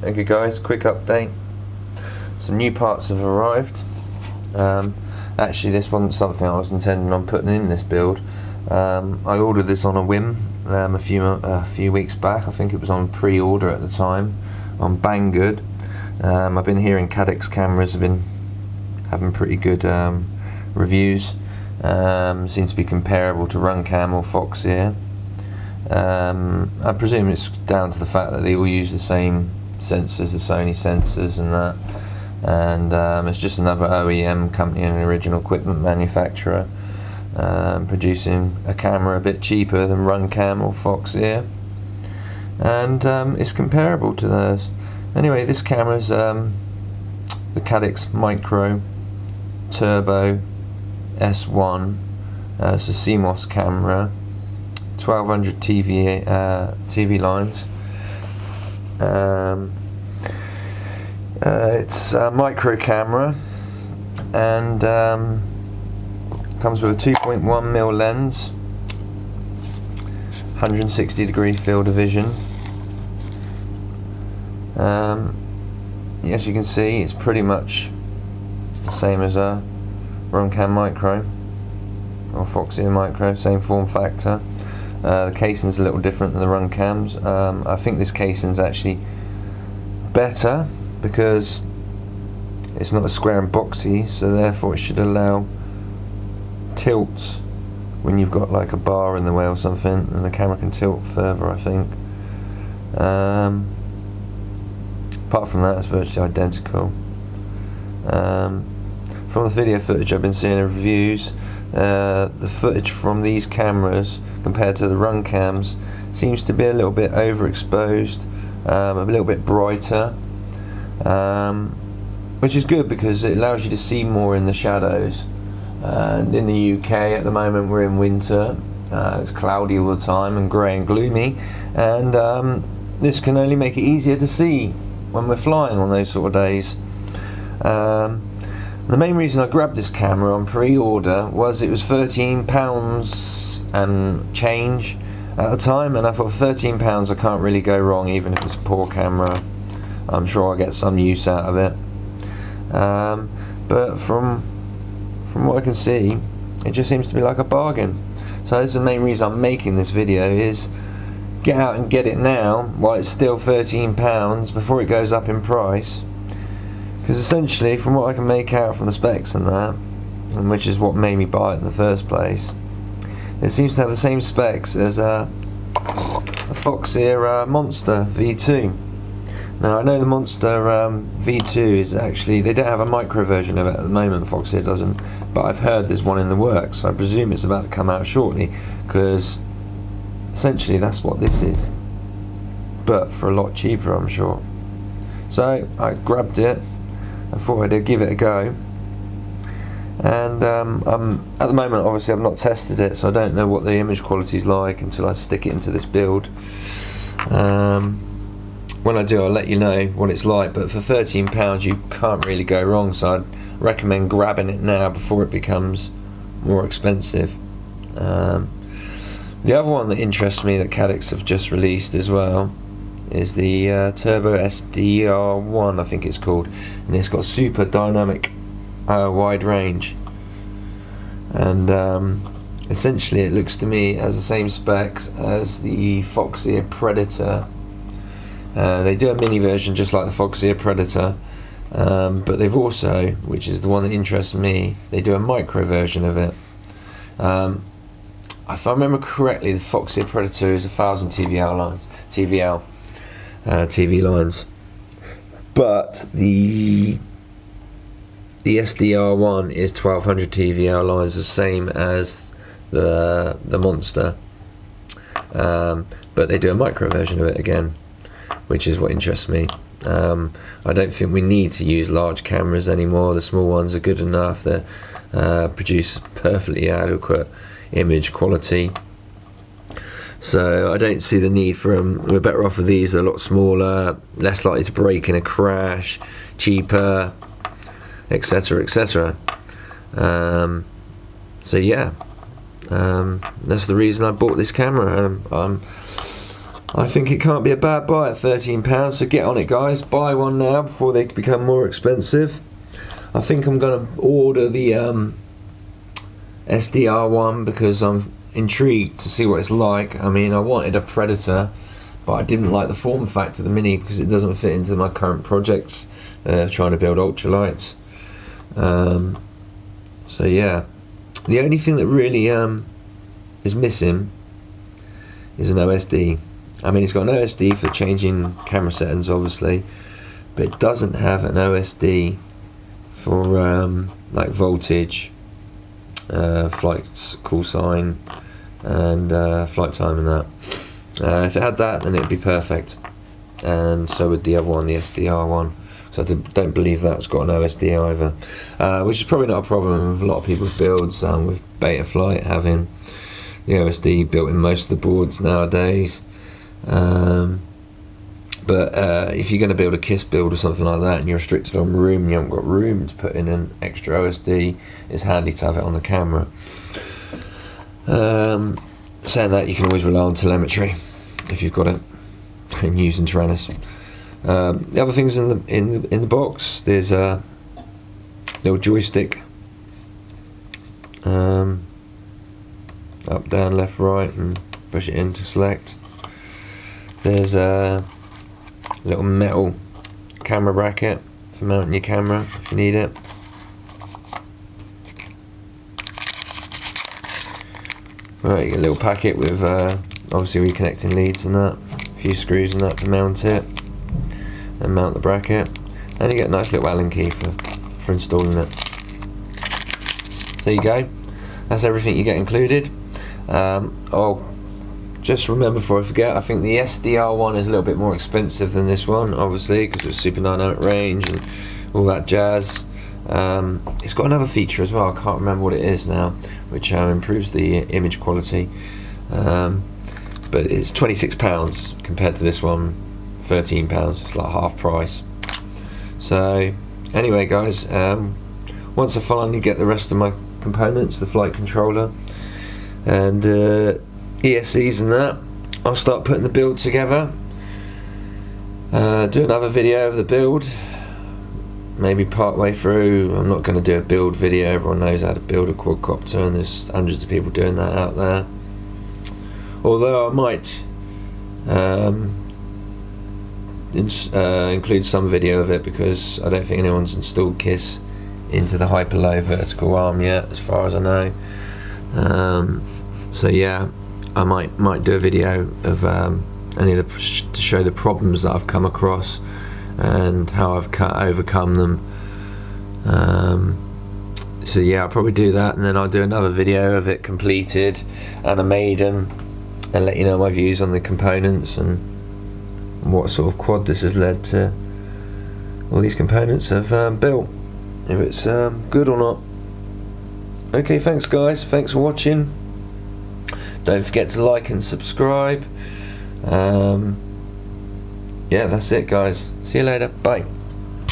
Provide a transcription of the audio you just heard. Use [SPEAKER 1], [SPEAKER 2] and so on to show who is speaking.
[SPEAKER 1] Okay guys, quick update. Some new parts have arrived. Actually this wasn't something I was intending on putting in this build. I ordered this on a whim a few weeks back. I think it was on pre-order at the time on Banggood. I've been hearing Caddx cameras have been having pretty good reviews. Seems to be comparable to Runcam or Foxeer. I presume it's down to the fact that they all use the same sensors, the Sony sensors and that, and it's just another OEM company and an original equipment manufacturer producing a camera a bit cheaper than Runcam or Foxeer, and it's comparable to those. Anyway, this camera's the Caddx Micro Turbo S1. It's a CMOS camera, 1200 TV lines. It's a micro camera and comes with a 2.1mm lens, 160-degree field of vision. As you can see, it's pretty much the same as a Runcam Micro or Foxeer Micro, same form factor. The casing's a little different than the Runcams. I think this casing's actually better because it's not a square and boxy, so therefore it should allow tilts when you've got like a bar in the way or something, and the camera can tilt further, I think. Apart from that, it's virtually identical. From the video footage I've been seeing in reviews, the footage from these cameras compared to the Runcams seems to be a little bit overexposed, a little bit brighter, which is good because it allows you to see more in the shadows. And in the UK at the moment we're in winter, it's cloudy all the time and grey and gloomy, and this can only make it easier to see when we're flying on those sort of days. The main reason I grabbed this camera on pre-order was it was £13 and change at the time, and I thought for £13 I can't really go wrong, even if it's a poor camera. I'm sure I'll get some use out of it. But from what I can see, it just seems to be like a bargain. So that's the main reason I'm making this video, is get out and get it now while it's still £13 before it goes up in price. Because essentially, from what I can make out from the specs and that, and which is what made me buy it in the first place, it seems to have the same specs as a Foxeer Monster V2. Now I know the Monster V2 is actually, they don't have a micro version of it at the moment, Foxeer doesn't, but I've heard there's one in the works, so I presume it's about to come out shortly, because essentially that's what this is, but for a lot cheaper, I'm sure. So I grabbed it. I thought I'd give it a go, and at the moment obviously I've not tested it, so I don't know what the image quality is like until I stick it into this build. When I do, I'll let you know what it's like, but for £13 you can't really go wrong, so I'd recommend grabbing it now before it becomes more expensive. The other one that interests me that Caddx have just released as well is the Turbo SDR1, I think it's called, and it's got super dynamic wide range, and essentially it looks to me as the same specs as the Foxeer Predator. They do a mini version just like the Foxeer Predator, but they've also, which is the one that interests me, they do a micro version of it. If I remember correctly, the Foxeer Predator is 1000 TV lines, but the SDR1 is 1200 TVL lines, the same as the Monster, but they do a micro version of it again, which is what interests me. I don't think we need to use large cameras anymore. The small ones are good enough. They produce perfectly adequate image quality. So I don't see the need for them. We're better off with these, a lot smaller, less likely to break in a crash, cheaper, etc, etc. So yeah, that's the reason I bought this camera. I think it can't be a bad buy at £13, so get on it guys, buy one now before they become more expensive. I think I'm going to order the SDR one because I'm intrigued to see what it's like. I mean, I wanted a Predator, but I didn't like the form factor of the Mini because it doesn't fit into my current projects, trying to build ultralights. So yeah, the only thing that really is missing is an OSD. I mean, it's got an OSD for changing camera settings obviously, but it doesn't have an OSD for like voltage, flight call sign, and flight time and that. If it had that, then it would be perfect, and so would the other one, the SDR one. So I don't believe that's got an OSD either, which is probably not a problem with a lot of people's builds, with Betaflight having the OSD built in most of the boards nowadays. But if you're going to build a KISS build or something like that and you're restricted on room and you haven't got room to put in an extra OSD, it's handy to have it on the camera. Saying that, you can always rely on telemetry if you've got it and using Tyrannus. The other things in the box, there's a little joystick, up, down, left, right, and push it in to select. There's a little metal camera bracket for mounting your camera if you need it. Right, you get a little packet with obviously reconnecting leads and that, a few screws and that to mount it and mount the bracket, and you get a nice little Allen key for installing it. There you go, that's everything you get included. I'll just remember before I forget, I think the SDR one is a little bit more expensive than this one, obviously, because it's super dynamic range and all that jazz. It's got another feature as well, I can't remember what it is now, which improves the image quality, but it's £26 compared to this one, £13. It's like half price. So anyway guys, once I finally get the rest of my components, the flight controller and ESCs and that, I'll start putting the build together, do another video of the build, maybe part way through. I'm not going to do a build video, everyone knows how to build a quadcopter and there's hundreds of people doing that out there, although I might include some video of it because I don't think anyone's installed KISS into the hyper low vertical arm yet, as far as I know. So yeah, I might do a video of any of to show the problems that I've come across and how I've overcome them. So yeah, I'll probably do that, and then I'll do another video of it completed and a maiden, and let you know my views on the components and what sort of quad this has led to all these components have built, if it's good or not. Okay, thanks guys, thanks for watching. Don't forget to like and subscribe. Yeah, that's it guys, see you later, bye.